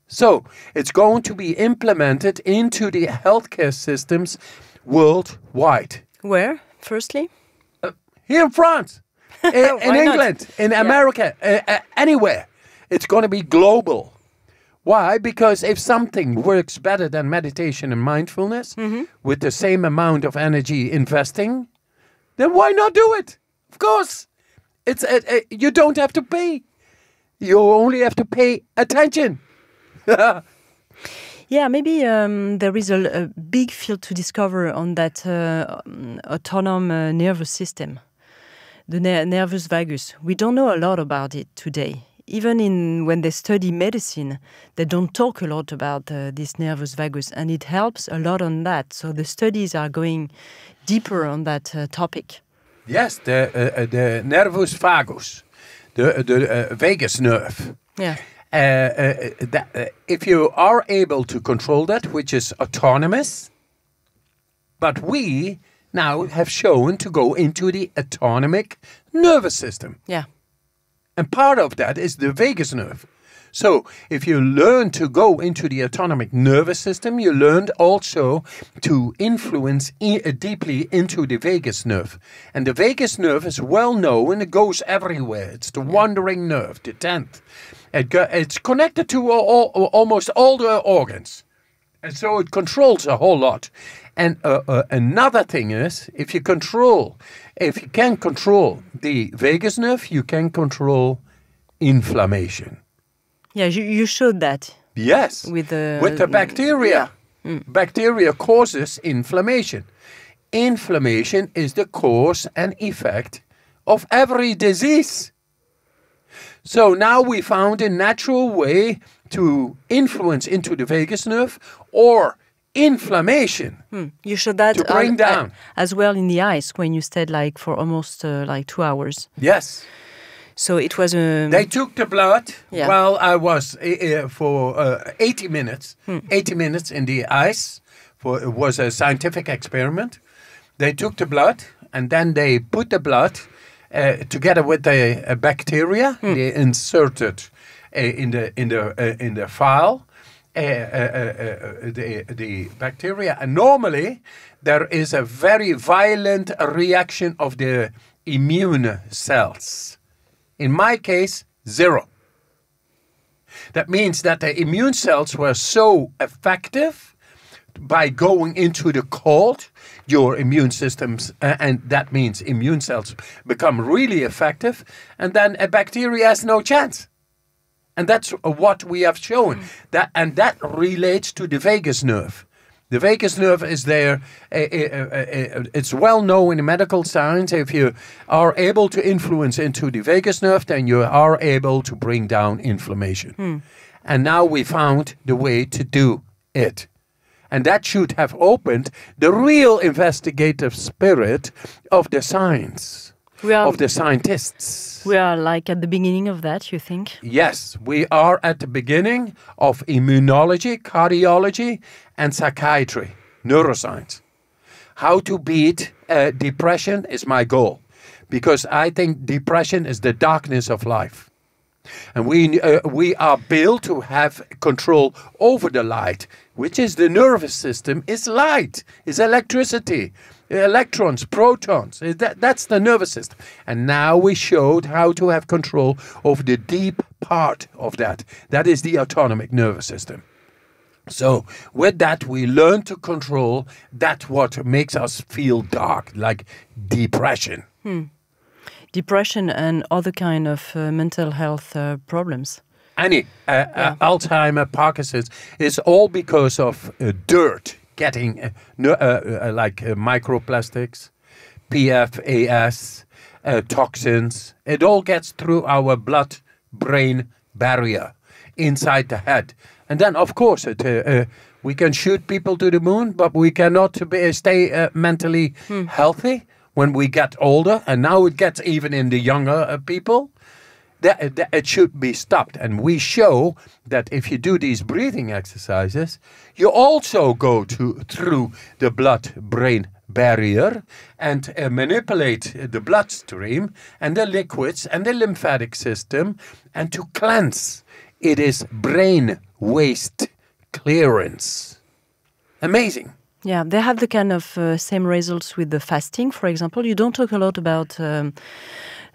So it's going to be implemented into the healthcare systems worldwide. Where, firstly? Here in France, in England, in America, anywhere. It's going to be global. Why? Because if something works better than meditation and mindfulness with the same amount of energy investing, then why not do it? Of course. It's you don't have to pay. You only have to pay attention. Yeah, maybe there is a big field to discover on that autonomous nervous system, the nervus vagus. We don't know a lot about it today. Even when they study medicine, they don't talk a lot about this nervus vagus, and it helps a lot on that. So the studies are going deeper on that topic. Yes, the nervus vagus, the vagus nerve. Yeah. If you are able to control that, which is autonomous, but we now have shown to go into the autonomic nervous system. Yeah. And part of that is the vagus nerve. So if you learn to go into the autonomic nervous system, you learned also to influence deeply into the vagus nerve. And the vagus nerve is well known, it goes everywhere. It's the wandering nerve, the 10th. It's connected to almost all the organs. And so it controls a whole lot. And another thing is, if you can control the vagus nerve, you can control inflammation. Yeah, you showed that. Yes, with the bacteria. Yeah. Bacteria causes inflammation. Inflammation is the cause and effect of every disease. So now we found a natural way to influence into the vagus nerve or inflammation. You showed that to bring down. As well in the ice when you stayed for almost 2 hours. Yes. So it was They took the blood while I was for 80 minutes. 80 minutes in the ice. It was a scientific experiment. They took the blood and then they put the blood together with the bacteria. They inserted in the file the bacteria. And normally there is a very violent reaction of the immune cells. In my case, 0. That means that the immune cells were so effective by going into the cold, your immune systems, and that means immune cells become really effective, and then a bacteria has no chance. And that's what we have shown. That relates to the vagus nerve. The vagus nerve is there. It's well known in medical science. If you are able to influence into the vagus nerve, then you are able to bring down inflammation. And now we found the way to do it. And that should have opened the real investigative spirit of the science, of the scientists. We are at the beginning of that, you think? Yes, we are at the beginning of immunology, cardiology, and psychiatry, neuroscience. How to beat depression is my goal, because I think depression is the darkness of life. And we are built to have control over the light, which is the nervous system, is light, is electricity, electrons, protons. That's the nervous system. And now we showed how to have control over the deep part of that. That is the autonomic nervous system. So with that, we learn to control that what makes us feel dark, like depression. Depression and other kind of mental health problems. Alzheimer, Parkinson's, is all because of dirt getting like microplastics, PFAS, toxins. It all gets through our blood-brain barrier inside the head. And then, of course, we can shoot people to the moon, but we cannot stay mentally healthy when we get older. And now it gets even in the younger people. That it should be stopped. And we show that if you do these breathing exercises, you also go through the blood-brain barrier and manipulate the bloodstream and the liquids and the lymphatic system, and to cleanse. It is brain waste clearance. Amazing. Yeah, they have the kind of same results with the fasting, for example. You don't talk a lot about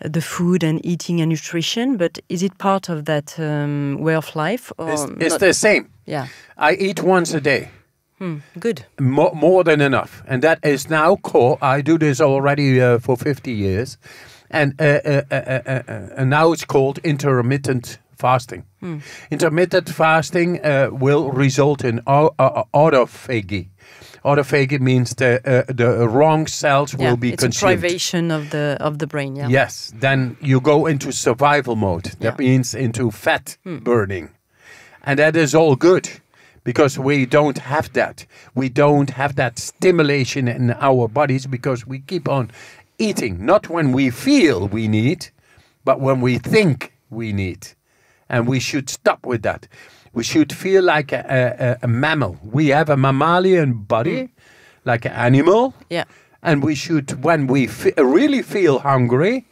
the food and eating and nutrition, but is it part of that way of life? Or it's the same. Yeah. I eat once a day. Good. More than enough. And that is now core. I do this already for 50 years. And now it's called intermittent fasting. Intermittent fasting will result in autophagy. Autophagy means the wrong cells will be consumed. It's a privation of the brain. Yeah. Yes. Then you go into survival mode. That means into fat burning. And that is all good. Because we don't have that. We don't have that stimulation in our bodies because we keep on eating. Not when we feel we need, but when we think we need. And we should stop with that. We should feel like a mammal. We have a mammalian body, like an animal. Yeah. And we should, when we really feel hungry,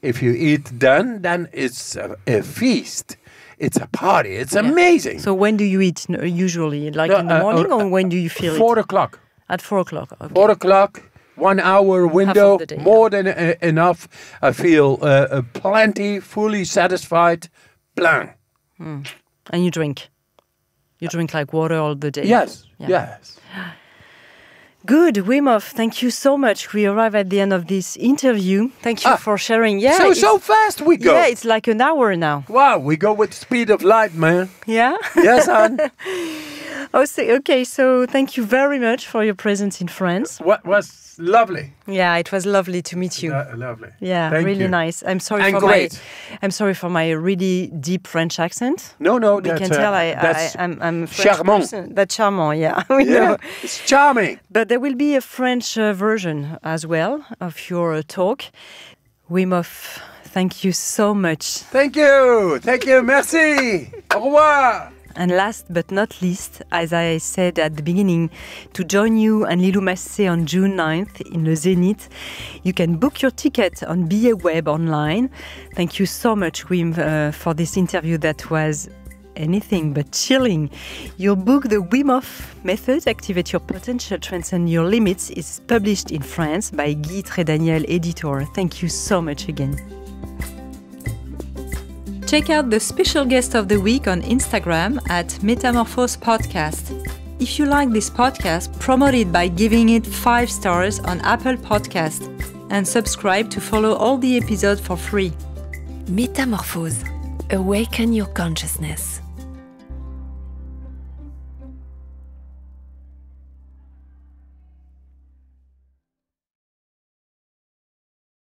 if you eat then it's a feast. It's a party. It's amazing. So when do you eat usually? Like in the morning or when do you feel 4 o'clock. At 4 o'clock. Okay. 4 o'clock, 1 hour window, day, more than enough. I feel plenty, fully satisfied. Blanc. And you drink? You drink like water all the day? Yes, yes. Good, Wim Hof, thank you so much. We arrive at the end of this interview. Thank you for sharing. Yeah, so fast we go. Yeah, it's like an hour now. Wow, we go with the speed of light, man. Yeah? Yes, hon. Okay, so thank you very much for your presence in France. What was lovely. Yeah, it was lovely to meet you. Lovely. Yeah, thank really you. nice. I'm sorry for my really deep French accent. No, you can tell I'm French charmant. Person. That's charmant, yeah. Yeah, it's charming. But there will be a French version as well of your talk. Wim Hof, thank you so much. Thank you, merci. Au revoir. And last but not least, as I said at the beginning, to join you and Lilou Massé on June 9th in Le Zénith, you can book your ticket on BA Web online. Thank you so much, Wim, for this interview that was anything but chilling. Your book, The Wim Hof Method, Activate Your Potential, Transcend Your Limits, is published in France by Guy Trédaniel, editor. Thank you so much again. Check out the special guest of the week on Instagram at Métamorphose Podcast. If you like this podcast, promote it by giving it 5 stars on Apple Podcast and subscribe to follow all the episodes for free. Métamorphose. Awaken your consciousness.